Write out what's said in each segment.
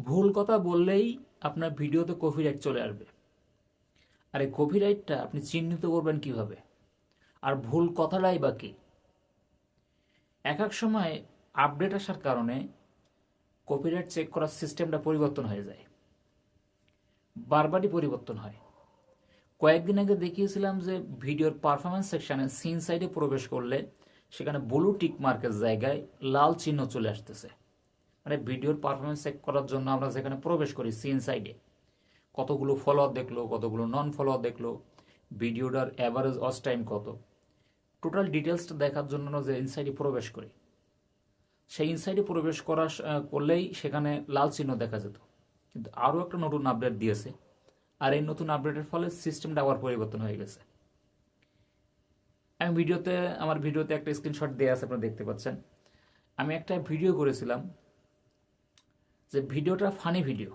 ভুল কথা বললেই আপনার ভিডিওতে কপিরাইট চলে আসবে। আর এই কপিরাইটটা আপনি চিহ্নিত করবেন কিভাবে? আর ভুল কথাটাই বা কি? এক এক সময় আপডেট আসার কারণে কপিরাইট চেক করার সিস্টেমটা পরিবর্তন হয়ে যায়, বারবারই পরিবর্তন হয়। কয়েকদিন আগে দেখিয়েছিলাম যে ভিডিওর পারফরমেন্স সেকশনে সিন সাইডে প্রবেশ করলে সেখানে ব্লু টিক মার্কের জায়গায় লাল চিহ্ন চলে আসতেছে। মানে ভিডিওর পারফরমেন্স চেক করার জন্য আমরা যেখানে প্রবেশ করি সিন সাইডে, কতগুলো ফলোয়ার দেখলো, কতগুলো নন ফলোয়ার দেখলো, ভিডিওটার অ্যাভারেজ ওয়াচ টাইম কত, টোটাল ডিটেলসটা দেখার জন্য যে ইনসাইডে প্রবেশ করি, সেই ইনসাইডে প্রবেশ করলেই সেখানে লাল চিহ্ন দেখা যেত। কিন্তু আরও একটা নতুন আপডেট দিয়েছে, আর এই নতুন আপডেটের ফলে সিস্টেমটা আবার পরিবর্তন হয়ে গেছে। আমি আমার ভিডিওতে একটা স্ক্রিনশট দেওয়া আছে, আপনারা দেখতে পাচ্ছেন। আমি একটা ভিডিও করেছিলাম, যে ভিডিওটা ফানি ভিডিও।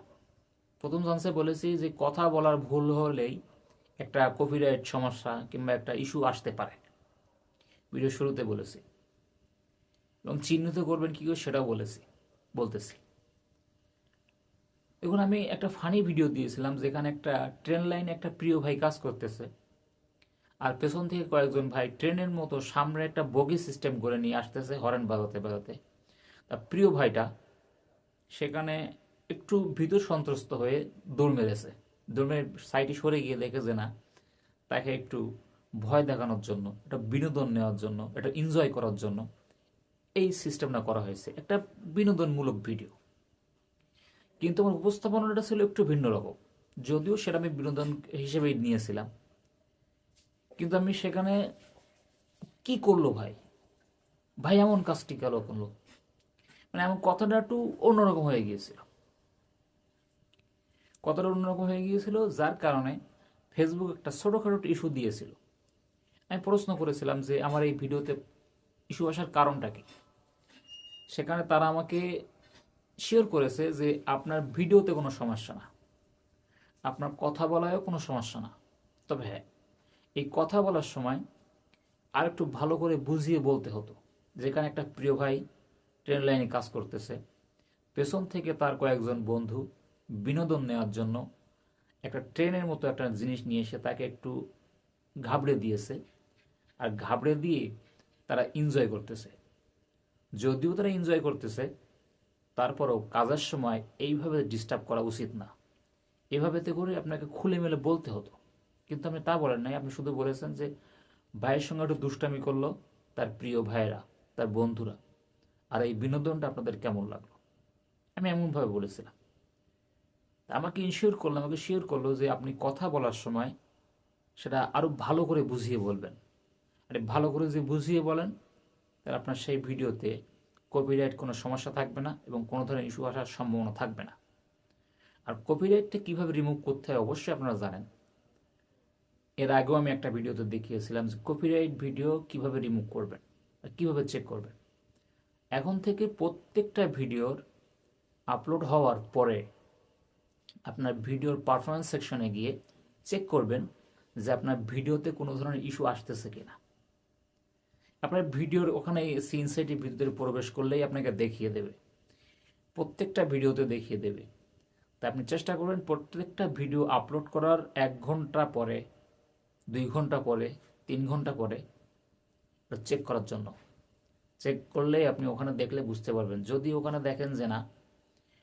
প্রথম চান্সে বলেছি যে কথা বলার ভুল হলেই একটা কপিরাইট সমস্যা কিংবা একটা ইস্যু আসতে পারে, ভিডিও শুরুতে বলেছি। এবং চিহ্নিত করবেন কী করে সেটাও বলতেছি। এখন আমি একটা ফানি ভিডিও দিয়েছিলাম, যেখানে একটা ট্রেন লাইনে একটা প্রিয় ভাই কাজ করতেছে, আর পেছন থেকে কয়েকজন ভাই ট্রেনের মতো সামনে একটা বগি সিস্টেম করে নিয়ে আসতেছে হরেন বাজাতে বাজাতে। তা প্রিয় ভাইটা সেখানে একটু ভীত সন্ত্রস্ত হয়ে দৌড় মেরেছে। দৌড় মেরে সাইডে সরে গিয়ে দেখে যে না, তাকে একটু ভয় দেখানোর জন্য, একটা বিনোদন নেওয়ার জন্য, একটা এনজয় করার জন্য এই সিস্টেমটা করা হয়েছে, একটা বিনোদনমূলক ভিডিও। কিন্তু আমার উপস্থাপনাটা ছিল একটু ভিন্ন রকম, যদিও সেটা আমি বিনোদন হিসেবেই নিয়েছিলাম। কিন্তু আমি সেখানে কি করলো ভাই, ভাই এমন কাজটি কেন করলো, মানে এমন কথাটা একটু অন্যরকম হয়ে গিয়েছিল। যার কারণে ফেসবুক একটা ছোটোখাটো ইস্যু দিয়েছিল। আমি প্রশ্ন করেছিলাম যে আমার এই ভিডিওতে ইস্যু আসার কারণটা কি। সেখানে তারা আমাকে শিওর করেছে যে আপনার ভিডিওতে কোনো সমস্যা না, আপনার কথা বলায়ও কোনো সমস্যা না। তবে হ্যাঁ, এই কথা বলার সময় আর একটু ভালো করে বুঝিয়ে বলতে হতো। যেখানে একটা প্রিয় ভাই ট্রেন লাইনে কাজ করতেছে, পেছন থেকে তার কয়েকজন বন্ধু বিনোদন নেওয়ার জন্য একটা ট্রেনের মতো একটা জিনিস নিয়ে এসে তাকে একটু ঘাবড়ে দিয়েছে, আর ঘাবড়ে দিয়ে তারা এনজয় করতেছে। যদিও তারা এনজয় করতেছে, তারপরেও কাজের সময় এইভাবে ডিস্টার্ব করা উচিত না। এভাবেতে করে আপনাকে খুলে মেলে বলতে হতো, কিন্তু আপনি তা বলেন নাই। আপনি শুধু বলেছেন যে ভাইয়ের সঙ্গে একটু দুষ্টামি করলো তার প্রিয় ভাইয়েরা, তার বন্ধুরা, আর এই বিনোদনটা আপনাদের কেমন লাগলো। আমি এমনভাবে বলেছিলাম। আমাকে শিওর করলো যে আপনি কথা বলার সময় সেটা আরও ভালো করে বুঝিয়ে বলবেন। আর ভালো করে যে বুঝিয়ে বলেন, তাহলে আপনার সেই ভিডিওতে কপিরাইট কোনো সমস্যা থাকবে না এবং কোনো ধরনের ইস্যু আসার সম্ভাবনা থাকবে না। আর কপিরাইটটা কীভাবে রিমুভ করতে হয় অবশ্যই আপনারা জানেন। এর আগেও আমি একটা ভিডিওতে দেখিয়েছিলাম যে কপিরাইট ভিডিও কিভাবে রিমুভ করবেন আর কীভাবে চেক করবেন। এখন থেকে প্রত্যেকটা ভিডিওর আপলোড হওয়ার পরে আপনার ভিডিওর পারফরমেন্স সেকশনে গিয়ে চেক করবেন যে আপনার ভিডিওতে কোনো ধরনের ইস্যু আসতেছে কিনা। আপনার ভিডিওর ওখানে সিন সাইটের ভিতরে প্রবেশ করলেই আপনাকে দেখিয়ে দেবে, প্রত্যেকটা ভিডিওতে দেখিয়ে দেবে। তা আপনি চেষ্টা করবেন প্রত্যেকটা ভিডিও আপলোড করার 1 ঘন্টা পরে, 2 ঘন্টা পরে, 3 ঘন্টা পরে চেক করার জন্য। চেক করলেই আপনি ওখানে দেখলে বুঝতে পারবেন। যদি ওখানে দেখেন যে না,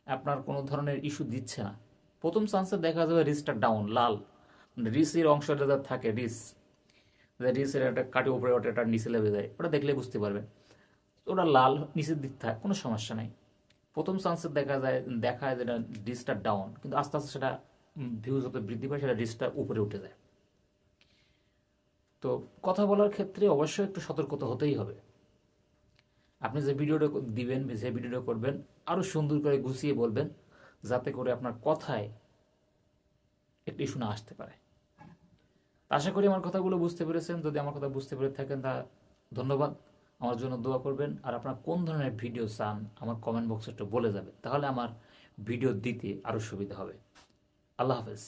আপনার কোনো ধরনের ইস্যু দিচ্ছে না, প্রথম চান্সে দেখা যাবে রিসটা ডাউন, লাল, মানে রিসের অংশটা যা থাকে, রিসের একটা কাটি উপরে ওটা একটা নিচে লেগে যায়, ওটা দেখলে বুঝতে পারবেন। ওটা লাল নিচের দিক থাকে, কোনো সমস্যা নাই। প্রথম চান্সে দেখায় যেটা রিসটা ডাউন, কিন্তু আস্তে আস্তে সেটা ভিউ যত বৃদ্ধি পায় সেটা রিসটা উপরে উঠে যায়। তো কথা বলার ক্ষেত্রে অবশ্যই একটু সতর্কতা হতেই হবে। আপনি যে ভিডিওটা দিবেন, যে ভিডিওটা করবেন, আরও সুন্দর করে গুছিয়ে বলবেন, যাতে করে আপনার কথায় একটা ইস্যু না আসতে পারে। আশা করি আমার কথাগুলো বুঝতে পেরেছেন। যদি আমার কথা বুঝতে পেরে থাকেন তা ধন্যবাদ। আমার জন্য দোয়া করবেন। আর আপনারা কোন ধরনের ভিডিও চান আমার কমেন্ট বক্সে একটু বলে যাবেন, তাহলে আমার ভিডিও দিতে আরও সুবিধা হবে। আল্লাহ হাফেজ।